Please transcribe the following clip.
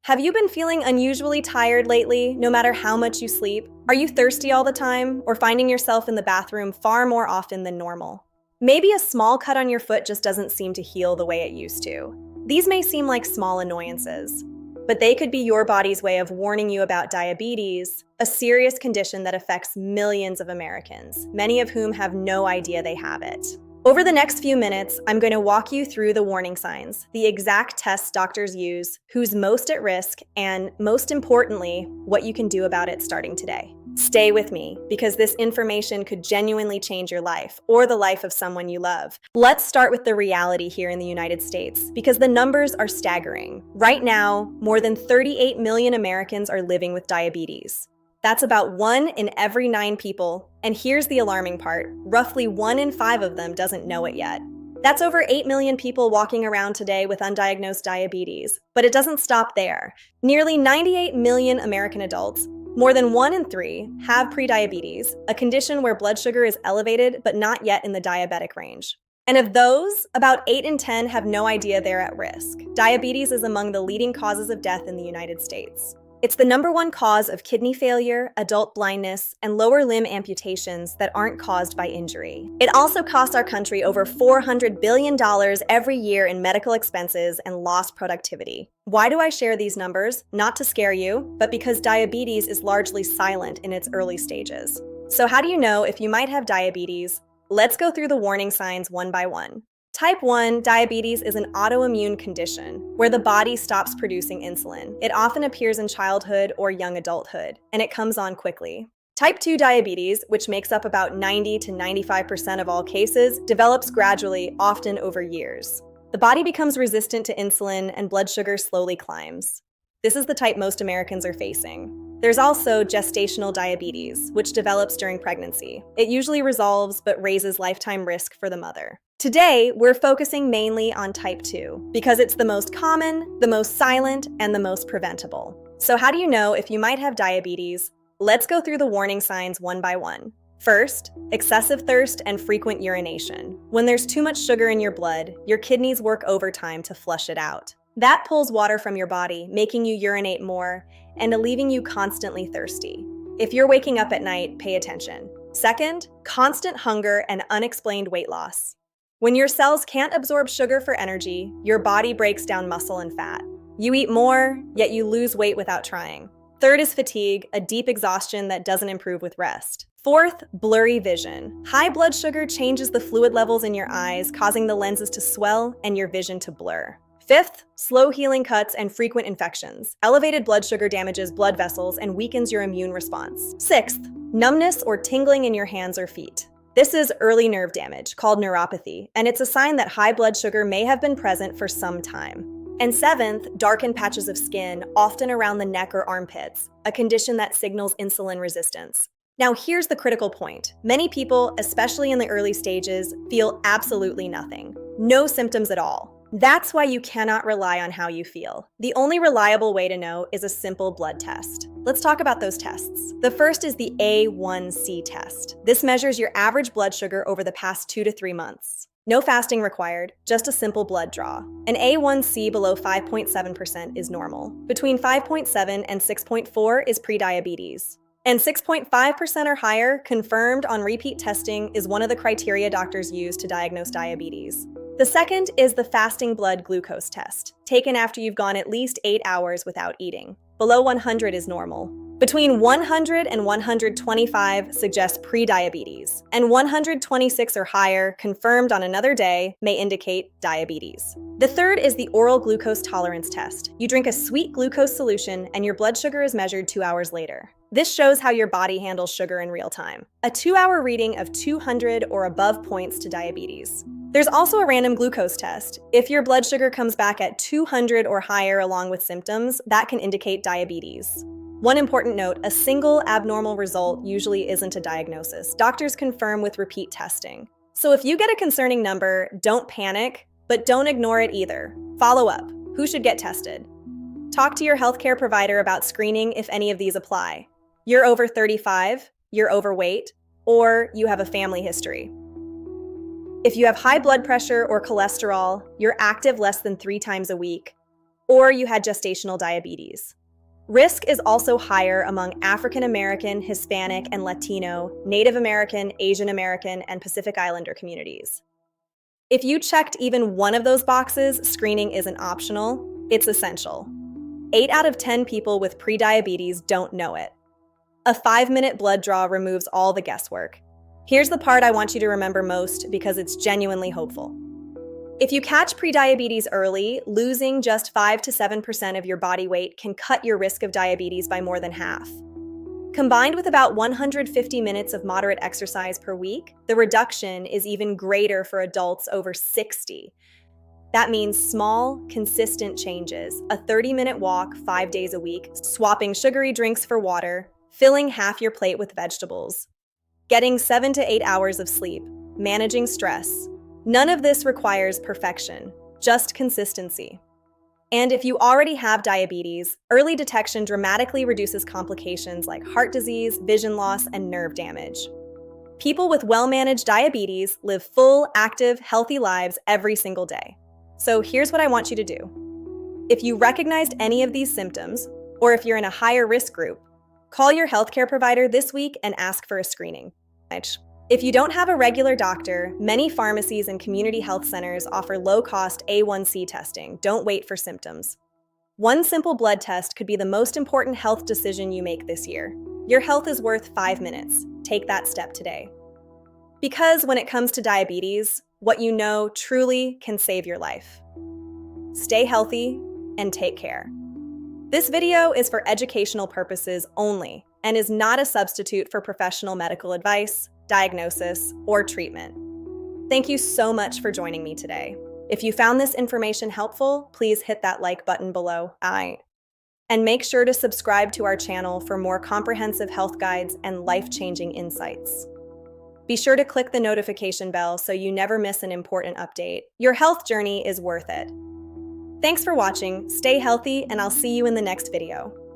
Have you been feeling unusually tired lately, no matter how much you sleep? Are you thirsty all the time, or finding yourself in the bathroom far more often than normal? Maybe a small cut on your foot just doesn't seem to heal the way it used to. These may seem like small annoyances, but they could be your body's way of warning you about diabetes, a serious condition that affects millions of Americans, many of whom have no idea they have it. Over the next few minutes, I'm going to walk you through the warning signs, the exact tests doctors use, who's most at risk, and most importantly, what you can do about it starting today. Stay with me, because this information could genuinely change your life or the life of someone you love. Let's start with the reality here in the United States, because the numbers are staggering. Right now, more than 38 million Americans are living with diabetes. That's about 1 in every 9 people, and here's the alarming part, roughly 1 in 5 of them doesn't know it yet. That's over 8 million people walking around today with undiagnosed diabetes, but it doesn't stop there. Nearly 98 million American adults, more than 1 in 3, have prediabetes, a condition where blood sugar is elevated but not yet in the diabetic range. And of those, about 8 in 10 have no idea they're at risk. Diabetes is among the leading causes of death in the United States. It's the #1 cause of kidney failure, adult blindness, and lower limb amputations that aren't caused by injury. It also costs our country over $400 billion every year in medical expenses and lost productivity. Why do I share these numbers? Not to scare you, but because diabetes is largely silent in its early stages. So how do you know if you might have diabetes? Let's go through the warning signs one by one. Type 1 diabetes is an autoimmune condition where the body stops producing insulin. It often appears in childhood or young adulthood, and it comes on quickly. Type 2 diabetes, which makes up about 90 to 95% of all cases, develops gradually, often over years. The body becomes resistant to insulin and blood sugar slowly climbs. This is the type most Americans are facing. There's also gestational diabetes, which develops during pregnancy. It usually resolves but raises lifetime risk for the mother. Today, we're focusing mainly on type 2 because it's the most common, the most silent, and the most preventable. So how do you know if you might have diabetes? Let's go through the warning signs one by one. First, excessive thirst and frequent urination. When there's too much sugar in your blood, your kidneys work overtime to flush it out. That pulls water from your body, making you urinate more and leaving you constantly thirsty. If you're waking up at night, pay attention. Second, constant hunger and unexplained weight loss. When your cells can't absorb sugar for energy, your body breaks down muscle and fat. You eat more, yet you lose weight without trying. Third is fatigue, a deep exhaustion that doesn't improve with rest. Fourth, blurry vision. High blood sugar changes the fluid levels in your eyes, causing the lenses to swell and your vision to blur. Fifth, slow healing cuts and frequent infections. Elevated blood sugar damages blood vessels and weakens your immune response. Sixth, numbness or tingling in your hands or feet. This is early nerve damage, called neuropathy, and it's a sign that high blood sugar may have been present for some time. And seventh, darkened patches of skin, often around the neck or armpits, a condition that signals insulin resistance. Now here's the critical point. Many people, especially in the early stages, feel absolutely nothing. No symptoms at all. That's why you cannot rely on how you feel. The only reliable way to know is a simple blood test. Let's talk about those tests. The first is the A1C test. This measures your average blood sugar over the past 2 to 3 months. No fasting required, just a simple blood draw. An A1C below 5.7% is normal. Between 5.7 and 6.4 is prediabetes. And 6.5% or higher, confirmed on repeat testing, is one of the criteria doctors use to diagnose diabetes. The second is the fasting blood glucose test, taken after you've gone at least 8 hours without eating. Below 100 is normal. Between 100 and 125 suggests prediabetes, and 126 or higher, confirmed on another day, may indicate diabetes. The third is the oral glucose tolerance test. You drink a sweet glucose solution and your blood sugar is measured 2 hours later. This shows how your body handles sugar in real time. A 2-hour reading of 200 or above points to diabetes. There's also a random glucose test. If your blood sugar comes back at 200 or higher along with symptoms, that can indicate diabetes. One important note, a single abnormal result usually isn't a diagnosis. Doctors confirm with repeat testing. So if you get a concerning number, don't panic, but don't ignore it either. Follow up. Who should get tested? Talk to your healthcare provider about screening if any of these apply. You're over 35, you're overweight, or you have a family history. If you have high blood pressure or cholesterol, you're active less than 3 times a week, or you had gestational diabetes. Risk is also higher among African American, Hispanic, and Latino, Native American, Asian American, and Pacific Islander communities. If you checked even one of those boxes, screening isn't optional, it's essential. 8 out of 10 people with prediabetes don't know it. A 5-minute blood draw removes all the guesswork. Here's the part I want you to remember most because it's genuinely hopeful. If you catch prediabetes early, losing just 5 to 7% of your body weight can cut your risk of diabetes by more than half. Combined with about 150 minutes of moderate exercise per week, the reduction is even greater for adults over 60. That means small, consistent changes, a 30-minute walk 5 days a week, swapping sugary drinks for water, filling half your plate with vegetables, getting 7 to 8 hours of sleep, managing stress. None of this requires perfection, just consistency. And if you already have diabetes, early detection dramatically reduces complications like heart disease, vision loss, and nerve damage. People with well-managed diabetes live full, active, healthy lives every single day. So here's what I want you to do. If you recognized any of these symptoms, or if you're in a higher risk group, call your healthcare provider this week and ask for a screening. If you don't have a regular doctor, many pharmacies and community health centers offer low-cost A1C testing. Don't wait for symptoms. One simple blood test could be the most important health decision you make this year. Your health is worth 5 minutes. Take that step today. Because when it comes to diabetes, what you know truly can save your life. Stay healthy and take care. This video is for educational purposes only and is not a substitute for professional medical advice, diagnosis, or treatment. Thank you so much for joining me today. If you found this information helpful, please hit that like button below. And make sure to subscribe to our channel for more comprehensive health guides and life-changing insights. Be sure to click the notification bell so you never miss an important update. Your health journey is worth it. Thanks for watching, stay healthy, and I'll see you in the next video.